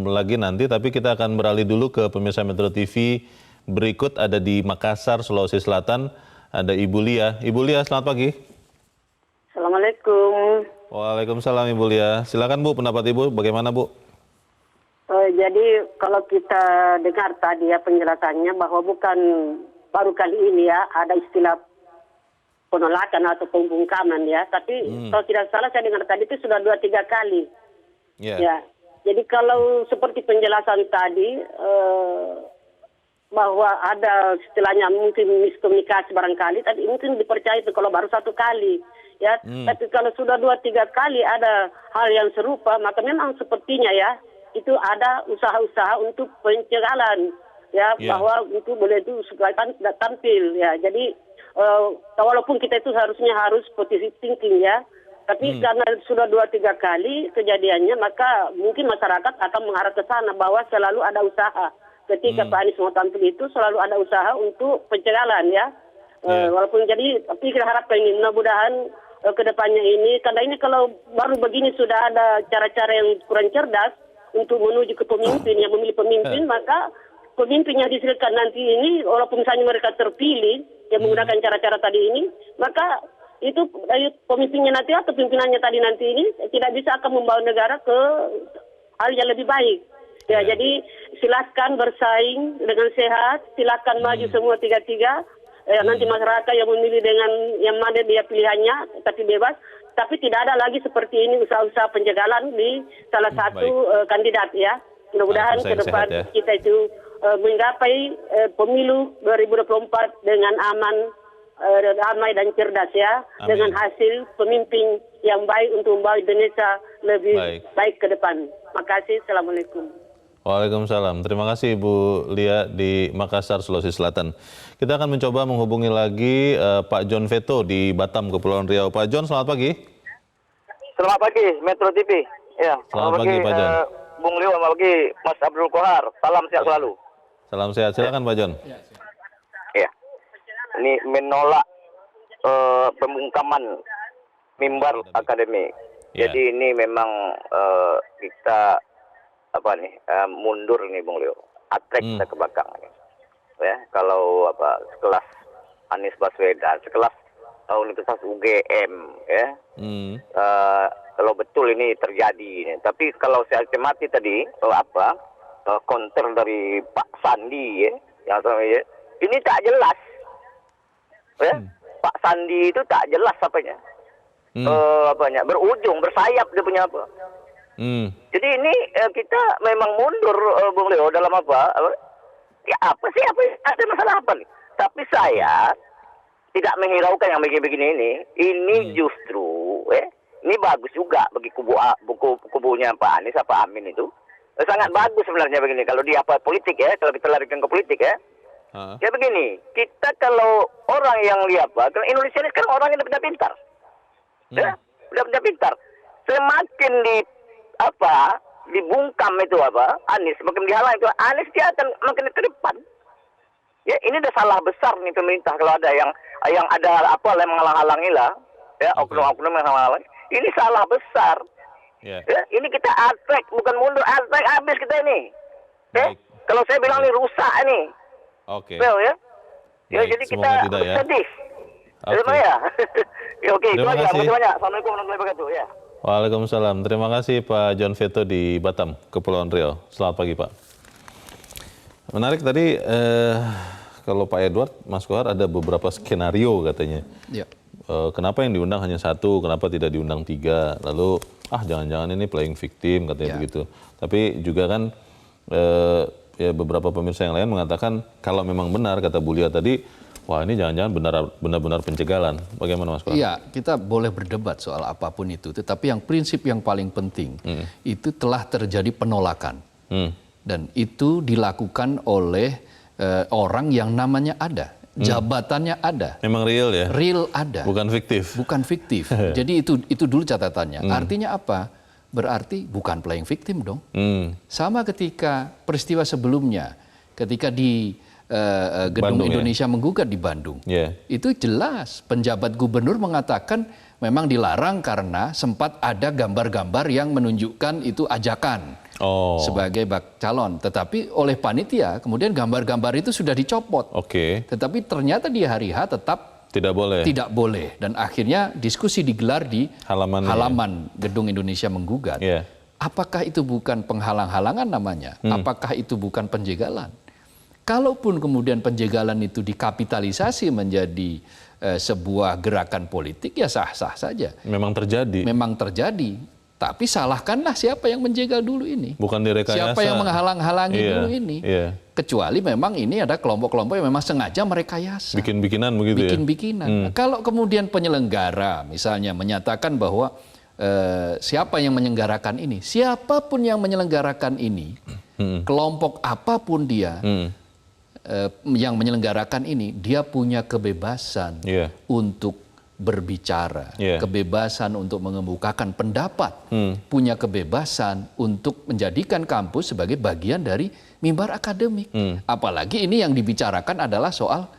lagi nanti, tapi kita akan beralih dulu ke pemirsa Metro TV berikut, ada di Makassar, Sulawesi Selatan, ada Ibu Lia. Ibu Lia, selamat pagi. Assalamualaikum. Waalaikumsalam Ibu Lia. Silakan Bu, pendapat Ibu bagaimana Bu? Jadi kalau kita dengar tadi ya penjelasannya bahwa bukan baru kali ini ya ada istilah penolakan atau pembungkaman ya, tapi kalau tidak salah saya dengar tadi itu sudah 2-3 kali. Ya. Jadi kalau seperti penjelasan tadi bahwa ada istilahnya mungkin miskomunikasi barangkali, tadi mungkin dipercaya itu kalau baru 1 kali. Ya, tapi kalau sudah 2-3 kali ada hal yang serupa, maka memang sepertinya ya itu ada usaha-usaha untuk pencegahan ya, bahwa itu boleh itu supaya tidak tampil ya. Jadi walaupun kita itu harusnya harus positive thinking ya, tapi karena sudah 2-3 kali kejadiannya, maka mungkin masyarakat akan mengarah ke sana bahwa selalu ada usaha. Ketika Pak Anies mau tampil itu selalu ada usaha untuk pencegahan ya. Walaupun jadi, tapi kita harapkan ini mudah-mudahan kedepannya ini, karena ini kalau baru begini sudah ada cara-cara yang kurang cerdas untuk menuju ke pemimpin, yang memilih pemimpin, maka pemimpin yang dihasilkan nanti ini, walaupun misalnya mereka terpilih, yang menggunakan cara-cara tadi ini, maka itu pemimpinnya nanti atau pimpinannya tadi nanti ini tidak bisa akan membawa negara ke hal yang lebih baik. Ya, jadi silakan bersaing dengan sehat, silakan maju semua 3-3. Nanti masyarakat yang memilih dengan yang mana dia pilihannya, tapi bebas. Tapi tidak ada lagi seperti ini usaha-usaha penjagalan di salah satu kandidat ya. Mudah-mudahan ke depan kita itu menggapai pemilu 2024 dengan aman, damai dan cerdas ya. Amin. Dengan hasil pemimpin yang baik untuk membawa Indonesia lebih baik ke depan. Makasih. Assalamualaikum. Waalaikumsalam. Terima kasih Ibu Lia di Makassar, Sulawesi Selatan. Kita akan mencoba menghubungi lagi Pak John Veto di Batam, Kepulauan Riau. Pak John, selamat pagi. Selamat pagi, Metro TV. Ya, selamat pagi Pak John. Bung Leo, selamat pagi Mas Abdul Kohar. Salam sehat selalu. Salam sehat. Silakan Pak John. Ya. Ini menolak pembungkaman mimbar akademik. Jadi ini memang kita mundur nih Bung Leo, atrek kita ke belakang ya. Kalau sekelas Anies Baswedan, sekelas Universitas UGM ya, kalau betul ini terjadi, tapi kalau saya cermati tadi konter dari Pak Sandi ya, ini tak jelas ya. Pak Sandi itu tak jelas apanya, berujung bersayap dia punya apa. Jadi ini kita memang mundur Bung Leo dalam ya apa sih, ada masalah apa nih? Tapi saya tidak menghiraukan yang begini-begini ini justru ini bagus juga bagi kubunya Pak Anies, Pak Amin itu sangat bagus sebenarnya begini kalau dia politik ya, kalau kita larikan ke politik ya. Ya begini, kita kalau orang yang lihat kalau Indonesia ini kan orang yang udah pintar. Ya, udah pintar. Semakin dibungkam itu Anies, makin dihalang itu Anies, dia akan makin ke depan. Ya, ini udah salah besar nih pemerintah kalau ada yang ada yang menghalang-halangi lah, ya oknum-oknum yang menghalang. Ini salah besar. Ya, ini kita atrek bukan mundur, atrek habis kita ini. Ya, kalau saya bilang ini rusak nih. Oke. Ya. Ya, jadi kita sedih. Oke. Ya. Oke, itu aja. Terima kasih. Banyak. Assalamualaikum warahmatullahi wabarakatuh. Ya. Waalaikumsalam. Terima kasih Pak John Veto di Batam, Kepulauan Riau. Selamat pagi Pak. Menarik tadi kalau Pak Edward, Mas Kohar ada beberapa skenario katanya. Ya. kenapa yang diundang hanya 1, kenapa tidak diundang 3, lalu jangan-jangan ini playing victim katanya begitu. Tapi juga kan ya beberapa pemirsa yang lain mengatakan kalau memang benar kata Bulia tadi, wah ini jangan-jangan benar-benar penjagalan. Bagaimana Mas Kohar? Iya, kita boleh berdebat soal apapun itu, tetapi yang prinsip yang paling penting itu telah terjadi penolakan. Dan itu dilakukan oleh orang yang namanya ada. Jabatannya ada. Memang real ya? Real ada. Bukan fiktif? Bukan fiktif. Jadi itu dulu catatannya. Artinya apa? Berarti bukan playing victim dong. Sama ketika peristiwa sebelumnya, ketika di Gedung Bandung, Indonesia Menggugat di Bandung. Itu jelas penjabat gubernur mengatakan memang dilarang karena sempat ada gambar-gambar yang menunjukkan itu ajakan. Sebagai calon, tetapi oleh panitia kemudian gambar-gambar itu sudah dicopot. Tetapi ternyata di hari H tetap tidak boleh dan akhirnya diskusi digelar di halaman Gedung Indonesia Menggugat. Apakah itu bukan penghalang-halangan namanya? Apakah itu bukan penjagalan? Kalaupun kemudian penjagalan itu dikapitalisasi menjadi sebuah gerakan politik, ya sah-sah saja. Memang terjadi. Tapi salahkanlah siapa yang menjegal dulu ini. Bukan direkayasa. Siapa yang menghalang-halangi dulu ini. Kecuali memang ini ada kelompok-kelompok yang memang sengaja merekayasa. Bikin-bikinan begitu Bikin-bikinan. Nah, kalau kemudian penyelenggara misalnya menyatakan bahwa siapa yang menyelenggarakan ini. Siapapun yang menyelenggarakan ini. Kelompok apapun dia. Yang menyelenggarakan ini. Dia punya kebebasan untuk berbicara, kebebasan untuk mengemukakan pendapat, punya kebebasan untuk menjadikan kampus sebagai bagian dari mimbar akademik. Apalagi ini yang dibicarakan adalah soal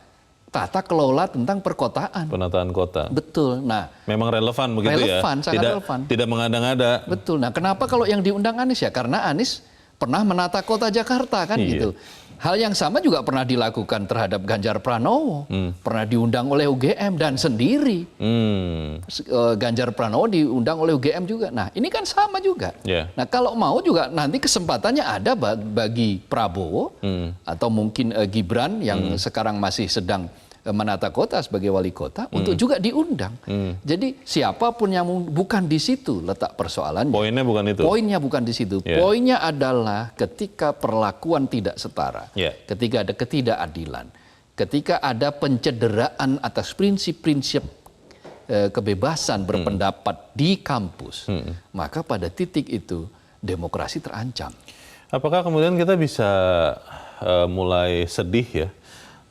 tata kelola tentang perkotaan. Penataan kota. Betul. Nah, memang relevan begitu ya? Sangat relevan. Tidak mengada-ngada. Betul. Nah, kenapa kalau yang diundang Anies ya? Karena Anies pernah menata kota Jakarta kan gitu. Hal yang sama juga pernah dilakukan terhadap Ganjar Pranowo. Pernah diundang oleh UGM dan sendiri. Ganjar Pranowo diundang oleh UGM juga. Nah ini kan sama juga. Nah kalau mau juga nanti kesempatannya ada bagi Prabowo atau mungkin Gibran yang sekarang masih sedang menata kota sebagai wali kota untuk juga diundang. Jadi siapapun yang bukan di situ letak persoalannya. Poinnya bukan itu. Poinnya bukan di situ. Poinnya adalah ketika perlakuan tidak setara, ketika ada ketidakadilan, ketika ada pencederaan atas prinsip-prinsip kebebasan berpendapat di kampus, maka pada titik itu demokrasi terancam. Apakah kemudian kita bisa mulai sedih ya?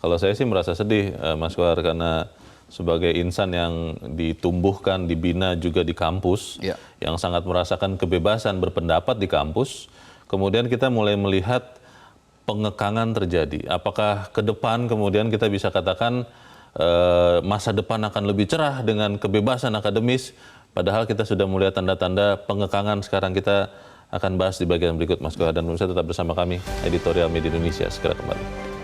Kalau saya sih merasa sedih, Mas Kohar, karena sebagai insan yang ditumbuhkan, dibina juga di kampus, yang sangat merasakan kebebasan berpendapat di kampus, kemudian kita mulai melihat pengekangan terjadi. Apakah ke depan kemudian kita bisa katakan masa depan akan lebih cerah dengan kebebasan akademis, padahal kita sudah melihat tanda-tanda pengekangan sekarang. Kita akan bahas di bagian berikut, Mas Kohar, dan pemirsa tetap bersama kami, Editorial Media Indonesia, segera kembali.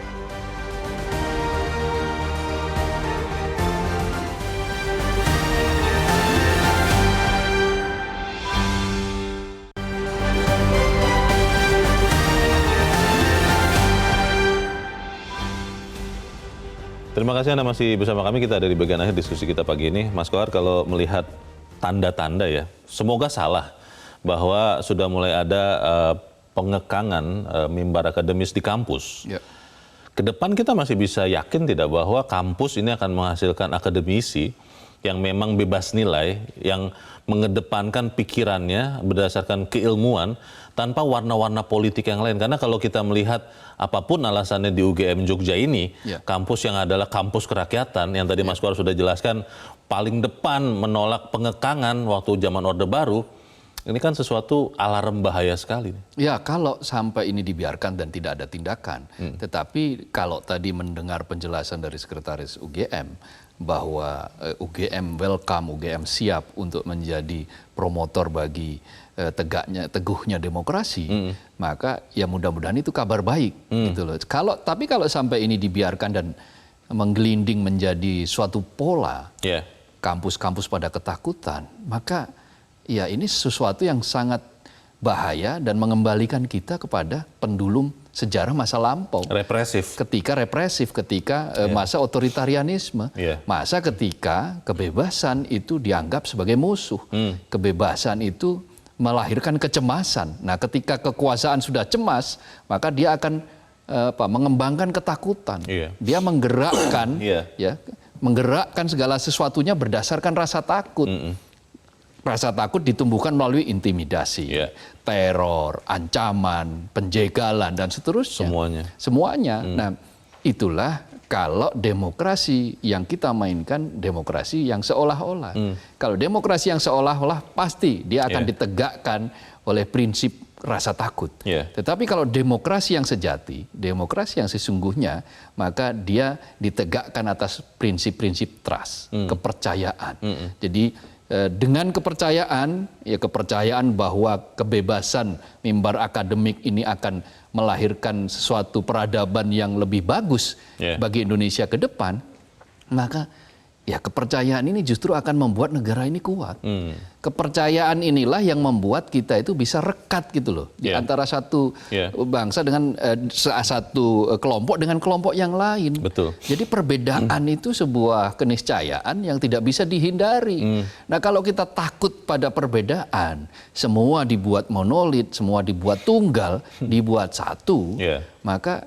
Terima kasih Anda masih bersama kami. Kita ada di bagian akhir diskusi kita pagi ini. Mas Kohar, kalau melihat tanda-tanda ya, semoga salah bahwa sudah mulai ada pengekangan mimbar akademis di kampus. Kedepan kita masih bisa yakin tidak bahwa kampus ini akan menghasilkan akademisi yang memang bebas nilai, yang mengedepankan pikirannya berdasarkan keilmuan tanpa warna-warna politik yang lain. Karena kalau kita melihat apapun alasannya di UGM Jogja ini, kampus yang adalah kampus kerakyatan, yang tadi Mas Kohar sudah jelaskan, paling depan menolak pengekangan waktu zaman Orde Baru, ini kan sesuatu alarm bahaya sekali. Ya, kalau sampai ini dibiarkan dan tidak ada tindakan. Tetapi kalau tadi mendengar penjelasan dari Sekretaris UGM, bahwa UGM welcome, UGM siap untuk menjadi promotor bagi teguhnya demokrasi, maka ya mudah-mudahan itu kabar baik, gitu loh. Tapi kalau sampai ini dibiarkan dan menggelinding menjadi suatu pola, kampus-kampus pada ketakutan, maka ya ini sesuatu yang sangat bahaya dan mengembalikan kita kepada pendulum sejarah masa lampau. Represif. Ketika masa otoritarianisme, masa ketika kebebasan itu dianggap sebagai musuh. Kebebasan itu melahirkan kecemasan. Nah, ketika kekuasaan sudah cemas, maka dia akan mengembangkan ketakutan. Dia menggerakkan, menggerakkan segala sesuatunya berdasarkan rasa takut. Rasa takut ditumbuhkan melalui intimidasi, teror, ancaman, penjegalan, dan seterusnya. Semuanya. Nah, itulah kalau demokrasi yang kita mainkan, demokrasi yang seolah-olah. Kalau demokrasi yang seolah-olah, pasti dia akan ditegakkan oleh prinsip rasa takut. Tetapi kalau demokrasi yang sejati, demokrasi yang sesungguhnya, maka dia ditegakkan atas prinsip-prinsip trust, kepercayaan. Jadi dengan kepercayaan, kepercayaan bahwa kebebasan mimbar akademik ini akan melahirkan sesuatu peradaban yang lebih bagus bagi Indonesia ke depan, maka kepercayaan ini justru akan membuat negara ini kuat. Kepercayaan inilah yang membuat kita itu bisa rekat gitu loh di antara satu bangsa dengan satu kelompok dengan kelompok yang lain. Betul. Jadi perbedaan itu sebuah keniscayaan yang tidak bisa dihindari. Nah, kalau kita takut pada perbedaan, semua dibuat monolit, semua dibuat tunggal, dibuat satu, maka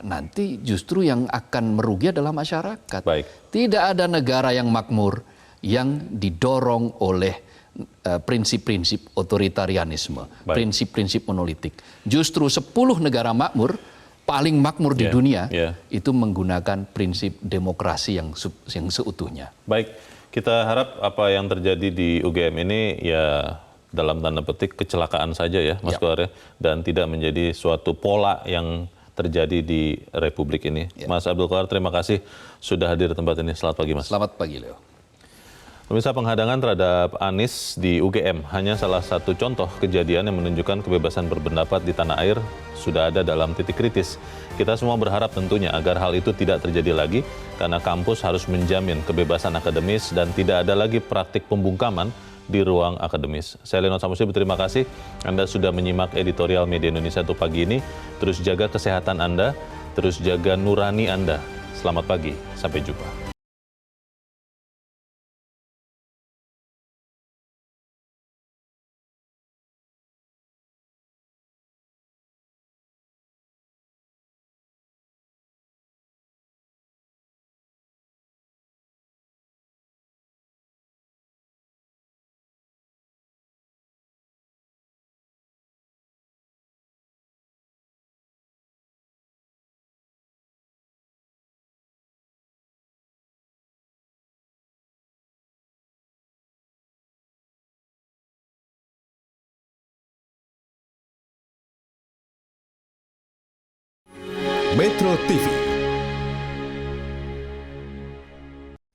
nanti justru yang akan merugi adalah masyarakat. Tidak ada negara yang makmur yang didorong oleh prinsip-prinsip otoritarianisme, prinsip-prinsip monolitik. Justru 10 negara makmur, paling makmur di dunia, itu menggunakan prinsip demokrasi yang seutuhnya. Baik, kita harap apa yang terjadi di UGM ini dalam tanda petik kecelakaan saja ya, Mas Kohar, dan tidak menjadi suatu pola yang terjadi di Republik ini. Mas Abdul Qahar, terima kasih sudah hadir di tempat ini. Selamat pagi, Mas. Selamat pagi, Leo. Pemirsa, penghadangan terhadap Anies di UGM hanya salah satu contoh kejadian yang menunjukkan kebebasan berpendapat di tanah air sudah ada dalam titik kritis. Kita semua berharap tentunya agar hal itu tidak terjadi lagi, karena kampus harus menjamin kebebasan akademis dan tidak ada lagi praktik pembungkaman di ruang akademis. Saya Leonard Samusi, berterima kasih Anda sudah menyimak editorial Media Indonesia untuk pagi ini. Terus jaga kesehatan Anda, terus jaga nurani Anda. Selamat pagi, sampai jumpa. Metro TV.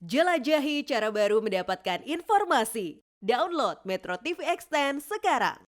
Jelajahi cara baru mendapatkan informasi. Download Metro TV Extend sekarang.